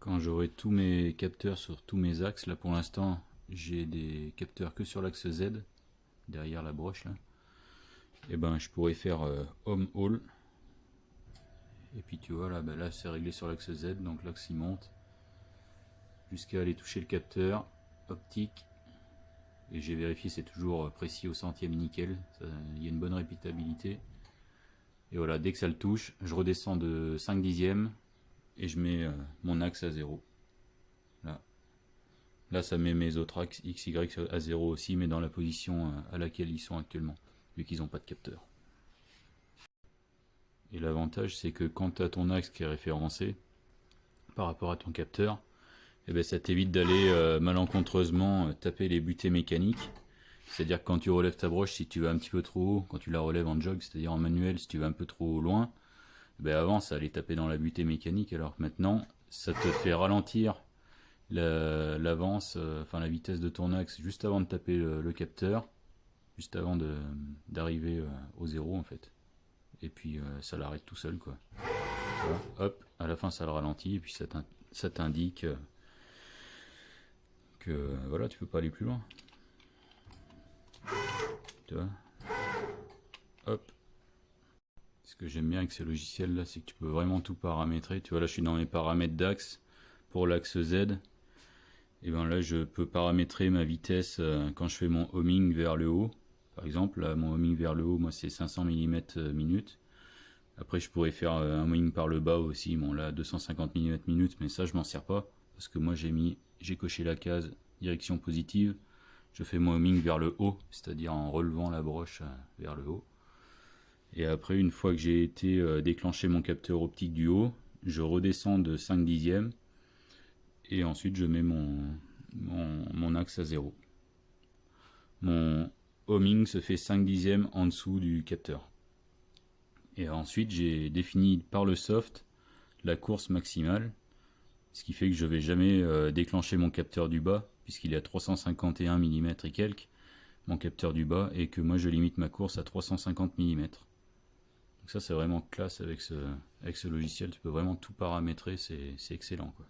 quand j'aurai tous mes capteurs sur tous mes axes. Là pour l'instant j'ai des capteurs que sur l'axe Z, derrière la broche là. Et ben je pourrais faire home all. Et puis tu vois là, là c'est réglé sur l'axe Z, donc l'axe il monte jusqu'à aller toucher le capteur optique. Et j'ai vérifié, c'est toujours précis au centième nickel, il y a une bonne répétabilité. Et voilà, dès que ça le touche, je redescends de 5 dixièmes et je mets mon axe à 0. Là ça met mes autres axes XY à 0 aussi, mais dans la position à laquelle ils sont actuellement, vu qu'ils n'ont pas de capteur. Et l'avantage c'est que quand tu as ton axe qui est référencé par rapport à ton capteur, et ben ça t'évite d'aller malencontreusement taper les butées mécaniques. C'est-à-dire que quand tu relèves ta broche, si tu vas un petit peu trop haut, quand tu la relèves en jog, c'est-à-dire en manuel, si tu vas un peu trop loin, ben avant ça allait taper dans la butée mécanique, alors que maintenant ça te fait ralentir l'avance, enfin la vitesse de ton axe juste avant de taper le capteur, juste avant d'arriver au zéro en fait. Et puis ça l'arrête tout seul quoi. Voilà, hop, à la fin ça le ralentit et puis ça t'indique que voilà, tu peux pas aller plus loin. Tu vois, hop. Ce que j'aime bien avec ces logiciels là, c'est que tu peux vraiment tout paramétrer. Tu vois là je suis dans mes paramètres d'axe pour l'axe Z. Et bien là je peux paramétrer ma vitesse quand je fais mon homing vers le haut. Par exemple là mon homing vers le haut, moi c'est 500 mm minute. Après je pourrais faire un homing par le bas aussi, bon là 250 mm minute, mais ça je m'en sers pas parce que moi j'ai coché la case direction positive. Je fais mon homing vers le haut, c'est-à-dire en relevant la broche vers le haut. Et après, une fois que j'ai été déclenché mon capteur optique du haut, je redescends de 5 dixièmes et ensuite je mets mon axe à 0. Mon homing se fait 5 dixièmes en dessous du capteur. Et ensuite, j'ai défini par le soft la course maximale, ce qui fait que je ne vais jamais déclencher mon capteur du bas, puisqu'il est à 351 mm et quelques, mon capteur du bas, et que moi je limite ma course à 350 mm. Donc ça c'est vraiment classe avec ce logiciel, tu peux vraiment tout paramétrer, c'est excellent quoi.